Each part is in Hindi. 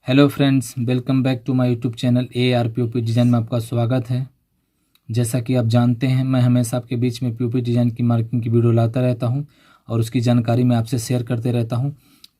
Hello friends, welcome back to my YouTube channel AR design में आपका स्वागत है। जैसा कि आप जानते हैं, मैं हमेशा आपके बीच में POP डिज़ाइन की मार्किंग की वीडियो लाता रहता हूं और उसकी जानकारी मैं आपसे शेयर करते रहता हूं।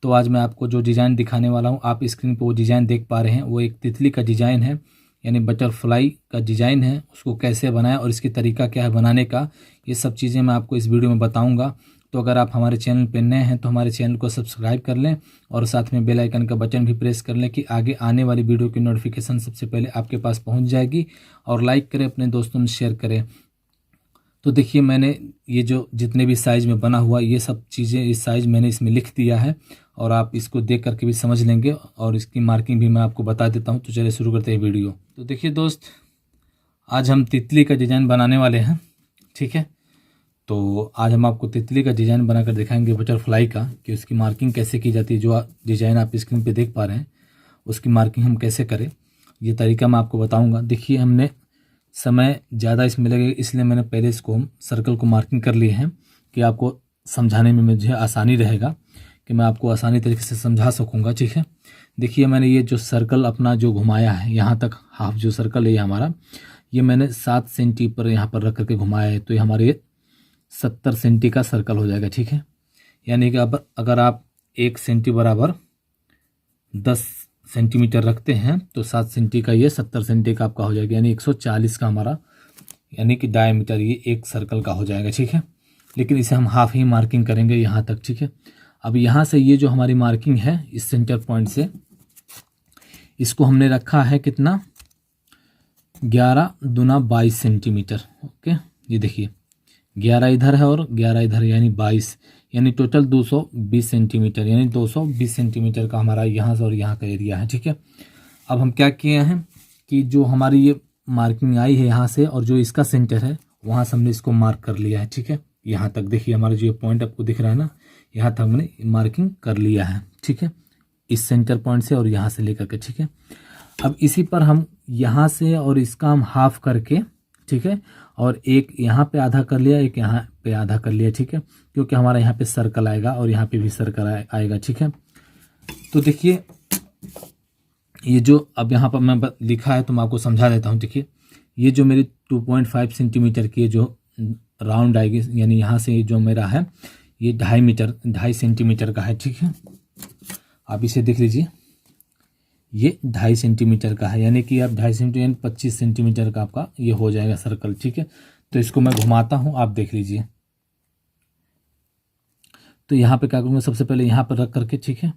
तो आज मैं आपको जो डिज़ाइन दिखाने वाला हूं, आप स्क्रीन पर वो डिज़ाइन देख पा रहे हैं, वो एक तितली का डिज़ाइन है, यानी बटरफ्लाई का डिज़ाइन है। उसको कैसे बनाएं और इसकी तरीका क्या है बनाने का, ये सब चीज़ें मैं आपको इस वीडियो में बताऊँगा। तो अगर आप हमारे चैनल पर नए हैं तो हमारे चैनल को सब्सक्राइब कर लें और साथ में बेल आइकन का बटन भी प्रेस कर लें कि आगे आने वाली वीडियो की नोटिफिकेशन सबसे पहले आपके पास पहुंच जाएगी। और लाइक करें, अपने दोस्तों में शेयर करें। तो देखिए, मैंने ये जो जितने भी साइज़ में बना हुआ ये सब चीज़ें, इस साइज़ मैंने इसमें लिख दिया है और आप इसको देख करके भी समझ लेंगे और इसकी मार्किंग भी मैं आपको बता देता हूँ। तो चलिए शुरू करते हैं वीडियो। तो देखिए दोस्त, आज हम तितली का डिज़ाइन बनाने वाले हैं, ठीक है। तो आज हम आपको तितली का डिज़ाइन बनाकर दिखाएंगे, बटरफ्लाई का, कि उसकी मार्किंग कैसे की जाती है। जो डिज़ाइन आप स्क्रीन पे देख पा रहे हैं उसकी मार्किंग हम कैसे करें, ये तरीका मैं आपको बताऊंगा। देखिए, हमने समय ज़्यादा इसमें लगेगा, इसलिए मैंने पहले इसको हम सर्कल को मार्किंग कर लिए हैं कि आपको समझाने में मुझे आसानी रहेगा, कि मैं आपको आसानी तरीके से समझा सकूँगा, ठीक है। देखिए, मैंने ये जो सर्कल अपना जो घुमाया है, यहाँ तक हाफ जो सर्कल है ये हमारा, ये मैंने 7 सेंटी पर यहाँ पर रख करके घुमाया है। तो ये हमारे 70 सेंटी का सर्कल हो जाएगा, ठीक है। यानी कि अब अगर आप 1 सेंटी बराबर 10 सेंटीमीटर रखते हैं तो 7 सेंटी का ये 70 सेंटी का आपका हो जाएगा, यानी 140 का हमारा, यानी कि डायमीटर ये एक सर्कल का हो जाएगा, ठीक है। लेकिन इसे हम हाफ ही मार्किंग करेंगे यहाँ तक, ठीक है। अब यहाँ से ये जो हमारी मार्किंग है इस सेंटर पॉइंट से, इसको हमने रखा है कितना, 11 दूना 22 सेंटीमीटर। ओके, ये देखिए 11 इधर है और 11 इधर, यानी 22, यानी टोटल 220 सेंटीमीटर, यानी 220 सेंटीमीटर का हमारा यहाँ से और यहाँ का एरिया है, ठीक है। अब हम क्या किए हैं कि जो हमारी ये मार्किंग आई है यहाँ से और जो इसका सेंटर है वहाँ से हमने इसको मार्क कर लिया है, ठीक है। यहाँ तक देखिए, हमारा जो ये पॉइंट आपको दिख रहा है ना, यहाँ तक हमने मार्किंग कर लिया है, ठीक है, इस सेंटर पॉइंट से और यहाँ से लेकर के, ठीक है। अब इसी पर हम यहाँ से और इसका हम हाफ करके, ठीक है, और एक यहाँ पे आधा कर लिया, एक यहाँ पे आधा कर लिया, ठीक है, क्योंकि हमारा यहाँ पे सर्कल आएगा और यहाँ पे भी सर्कल आएगा, ठीक है। तो देखिए, ये जो अब यहाँ पर मैं लिखा है तो मैं आपको समझा देता हूँ। देखिए, ये जो मेरी 2.5 सेंटीमीटर की जो राउंड आएगी, यानी यहाँ से जो मेरा है ये 2.5 सेंटीमीटर का है, ठीक है। आप इसे देख लीजिए, ये 2.5 सेंटीमीटर का है, यानी कि आप 2.5 सेंटीमीटर यानी 25 सेंटीमीटर का आपका ये हो जाएगा सर्कल, ठीक है। तो इसको मैं घुमाता हूँ, आप देख लीजिए। तो यहाँ पे क्या करूँगा, सबसे पहले यहाँ पर रख करके, ठीक है,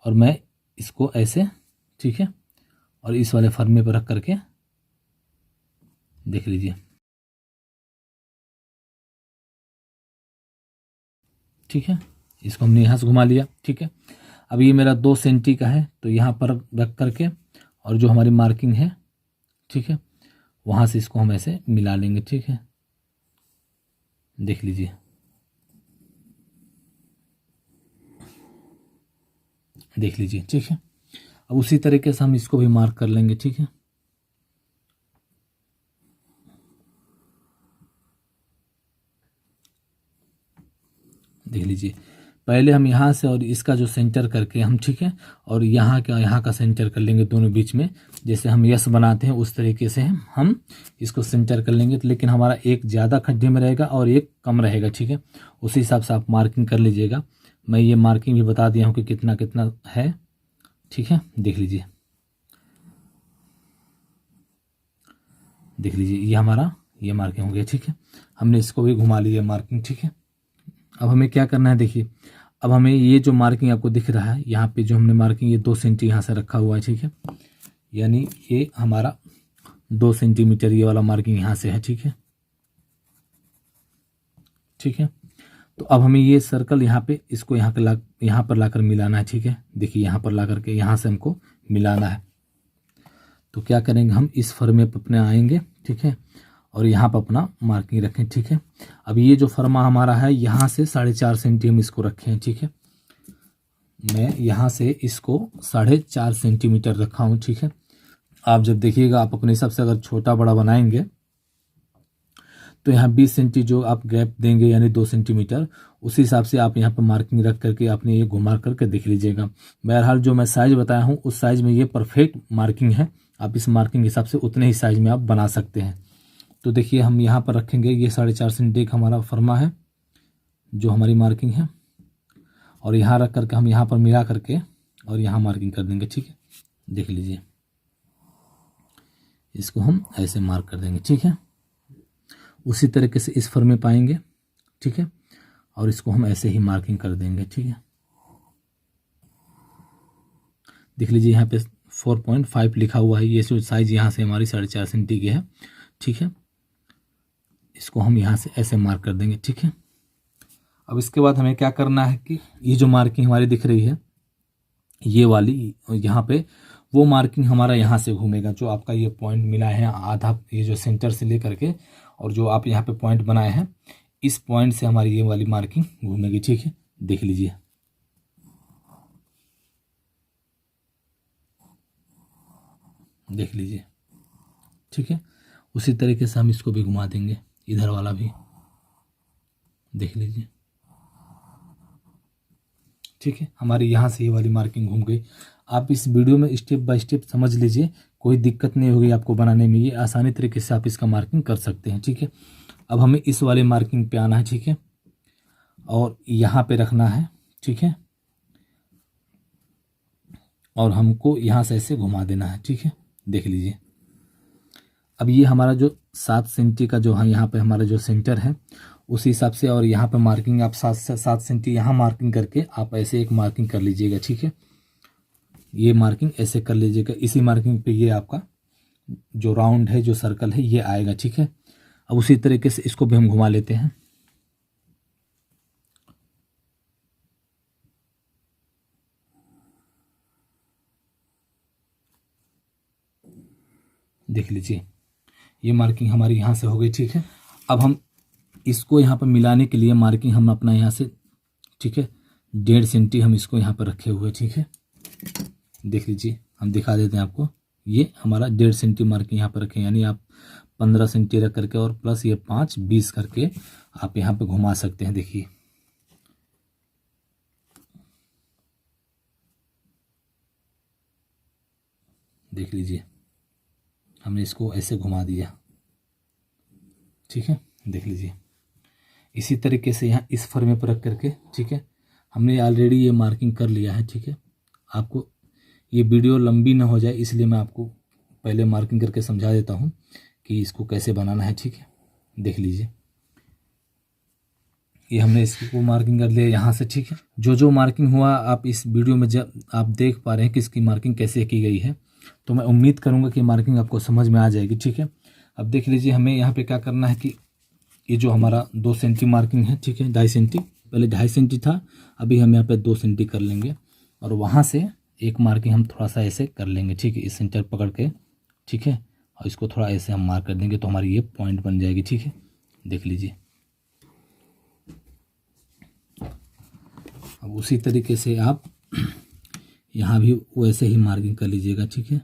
और मैं इसको ऐसे, ठीक है, और इस वाले फर्मे पर रख करके देख लीजिए, ठीक है। इसको हमने यहाँ से घुमा लिया, ठीक है। अब ये मेरा 2 सेंटी का है, तो यहाँ पर रख करके और जो हमारी मार्किंग है, ठीक है, वहाँ से इसको हम ऐसे मिला लेंगे, ठीक है, देख लीजिए, देख लीजिए, ठीक है। अब उसी तरीके से हम इसको भी मार्क कर लेंगे, ठीक है। देख लीजिए, पहले हम यहाँ से और इसका जो सेंटर करके हम, ठीक है, और यहाँ का सेंटर कर लेंगे दोनों बीच में, जैसे हम यस बनाते हैं उस तरीके से हम इसको सेंटर कर लेंगे। लेकिन हमारा एक ज़्यादा खड्डे में रहेगा और एक कम रहेगा, ठीक है। उसी हिसाब से आप मार्किंग कर लीजिएगा। मैं ये मार्किंग भी बता दिया हूँ कि कितना कितना है, ठीक है, देख लीजिए, देख लीजिए, ये हमारा ये मार्किंग हो गया, ठीक है। हमने इसको भी घुमा लिया मार्किंग, ठीक है। अब हमें क्या करना है, देखिए, अब हमें ये जो मार्किंग आपको दिख रहा है यहाँ पे जो हमने मार्किंग ये 2 सेंटी यहाँ से रखा हुआ है, ठीक है, यानी ये हमारा 2 सेंटीमीटर ये वाला मार्किंग यहाँ से है, ठीक है, ठीक है। तो अब हमें ये सर्कल यहाँ पे इसको यहाँ पर लाकर मिलाना है, ठीक है। देखिए, यहाँ पर ला करके यहाँ से हमको मिलाना है। तो क्या करेंगे, हम इस फर्मे पर अपने आएंगे, ठीक है, और यहाँ पर अपना मार्किंग रखें, ठीक है। अब ये जो फर्मा हमारा है यहाँ से 4.5 सेंटी हम इसको रखे हैं, ठीक है। मैं यहाँ से इसको 4.5 सेंटीमीटर रखा हूँ, ठीक है। आप जब देखिएगा, आप अपने हिसाब से अगर छोटा बड़ा बनाएंगे तो यहाँ 20 सेंटी जो आप गैप देंगे यानी 2 सेंटीमीटर, उसी हिसाब से आप यहाँ पर मार्किंग रख करके आपने ये घुमा करके देख लीजिएगा। बहरहाल जो मैं साइज़ बताया हूँ उस साइज़ में ये परफेक्ट मार्किंग है। आप इस मार्किंग के हिसाब से उतने ही साइज़ में आप बना सकते हैं। तो देखिए हम यहाँ पर रखेंगे, ये 4.5 सेंटी का हमारा फरमा है जो हमारी मार्किंग है, और यहाँ रख करके हम यहाँ पर मिला करके और यहाँ मार्किंग कर देंगे। ठीक है, देख लीजिए, इसको हम ऐसे मार्क कर देंगे। ठीक है, उसी तरीके से इस फर्मे पाएंगे। ठीक है, और इसको हम ऐसे ही मार्किंग कर देंगे। ठीक है, देख लीजिए यहाँ पे 4.5 लिखा हुआ है। ये जो साइज यहाँ से हमारी 4.5 सेंटी की है। ठीक है, इसको हम यहाँ से ऐसे मार्क कर देंगे। ठीक है, अब इसके बाद हमें क्या करना है कि ये जो मार्किंग हमारी दिख रही है ये वाली, यहाँ पे वो मार्किंग हमारा यहाँ से घूमेगा। जो आपका ये पॉइंट मिला है आधा, ये जो सेंटर से लेकर के और जो आप यहाँ पे पॉइंट बनाए हैं, इस पॉइंट से हमारी ये वाली मार्किंग घूमेगी। ठीक है, देख लीजिए, देख लीजिए। ठीक है, उसी तरीके से हम इसको भी घुमा देंगे, इधर वाला भी देख लीजिए। ठीक है, हमारी यहाँ से ये वाली मार्किंग घूम गई। आप इस वीडियो में स्टेप बाय स्टेप समझ लीजिए, कोई दिक्कत नहीं होगी आपको बनाने में। ये आसानी तरीके से आप इसका मार्किंग कर सकते हैं। ठीक है, अब हमें इस वाले मार्किंग पे आना है। ठीक है, और यहाँ पे रखना है। ठीक है, और हमको यहाँ से ऐसे घुमा देना है। ठीक है, देख लीजिए। अब ये हमारा जो 7 सेंटी का जो है यहाँ पे हमारा जो सेंटर है उसी हिसाब से, और यहाँ पे मार्किंग आप 7 सेंटी यहाँ मार्किंग करके आप ऐसे एक मार्किंग कर लीजिएगा। ठीक है, ये मार्किंग ऐसे कर लीजिएगा। इसी मार्किंग पे ये आपका जो राउंड है, जो सर्कल है, ये आएगा। ठीक है, अब उसी तरीके से इसको भी हम घुमा लेते हैं। देख लीजिए, ये मार्किंग हमारी यहाँ से हो गई। ठीक है, अब हम इसको यहाँ पर मिलाने के लिए मार्किंग हम अपना यहाँ से, ठीक है, 1.5 सेंटी हम इसको यहाँ पर रखे हुए। ठीक है, देख लीजिए, हम दिखा देते हैं आपको। ये हमारा 1.5 सेंटी मार्किंग यहाँ पर रखें, यानी आप 15 सेंटी रख करके और प्लस ये 5 20 करके आप यहाँ पे घुमा सकते हैं। देखिए, देख लीजिए, हमने इसको ऐसे घुमा दिया। ठीक है, देख लीजिए, इसी तरीके से यहाँ इस फर्मे पर रख करके, ठीक है, हमने ऑलरेडी ये मार्किंग कर लिया है। ठीक है, आपको ये वीडियो लंबी ना हो जाए इसलिए मैं आपको पहले मार्किंग करके समझा देता हूँ कि इसको कैसे बनाना है। ठीक है, देख लीजिए, ये हमने इसको मार्किंग कर लिया यहाँ से। ठीक है, जो जो मार्किंग हुआ आप इस वीडियो में जब आप देख पा रहे हैं कि इसकी मार्किंग कैसे की गई है, तो मैं उम्मीद करूँगा कि मार्किंग आपको समझ में आ जाएगी। ठीक है, अब देख लीजिए, हमें यहाँ पे क्या करना है कि ये जो हमारा 2 सेंटी मार्किंग है, ठीक है, 2.5 सेंटी, पहले 2.5 सेंटी था, अभी हम यहाँ पे 2 सेंटी कर लेंगे, और वहाँ से एक मार्किंग हम थोड़ा सा ऐसे कर लेंगे। ठीक है, इस सेंटर पकड़ के, ठीक है, और इसको थोड़ा ऐसे हम मार्क कर देंगे तो हमारी ये पॉइंट बन जाएगी। ठीक है, देख लीजिए। अब उसी तरीके से आप यहाँ भी वैसे ही मार्किंग कर लीजिएगा। ठीक है,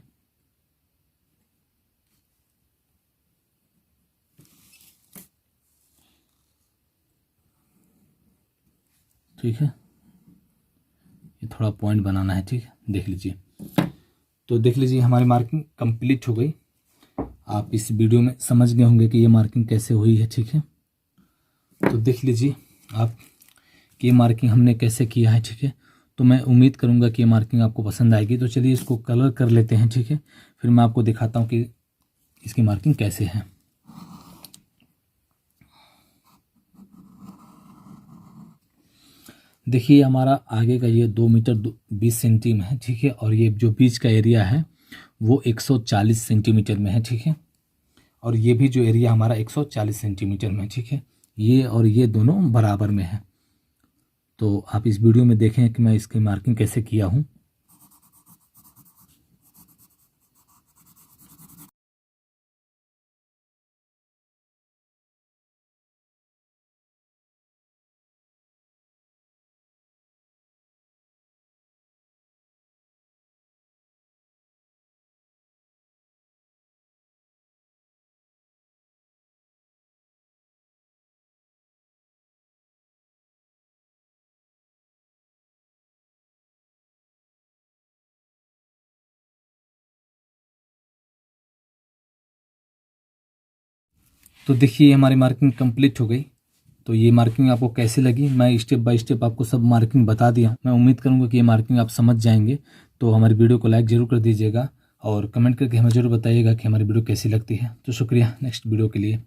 ठीक है, ये थोड़ा पॉइंट बनाना है। ठीक है, देख लीजिए, तो देख लीजिए हमारी मार्किंग कंप्लीट हो गई। आप इस वीडियो में समझ गए होंगे कि ये मार्किंग कैसे हुई है। ठीक है, तो देख लीजिए आप कि ये मार्किंग हमने कैसे किया है। ठीक है, तो मैं उम्मीद करूँगा कि ये मार्किंग आपको पसंद आएगी। तो चलिए इसको कलर कर लेते हैं। ठीक है, फिर मैं आपको दिखाता हूँ कि इसकी मार्किंग कैसे है। देखिए, हमारा आगे का ये 2 मीटर 20 सेंटी में है। ठीक है, और ये जो बीच का एरिया है वो 140 सेंटीमीटर में है। ठीक है, और ये भी जो एरिया हमारा 140 सेंटीमीटर में है। ठीक है, ये और ये दोनों बराबर में है। तो आप इस वीडियो में देखें कि मैं इसकी मार्किंग कैसे किया हूँ। तो देखिए हमारी मार्किंग कंप्लीट हो गई। तो ये मार्किंग आपको कैसी लगी, मैं स्टेप बाय स्टेप आपको सब मार्किंग बता दिया। मैं उम्मीद करूँगा कि ये मार्किंग आप समझ जाएंगे। तो हमारी वीडियो को लाइक ज़रूर कर दीजिएगा और कमेंट करके हमें ज़रूर बताइएगा कि हमारी वीडियो कैसी लगती है। तो शुक्रिया नेक्स्ट वीडियो के लिए।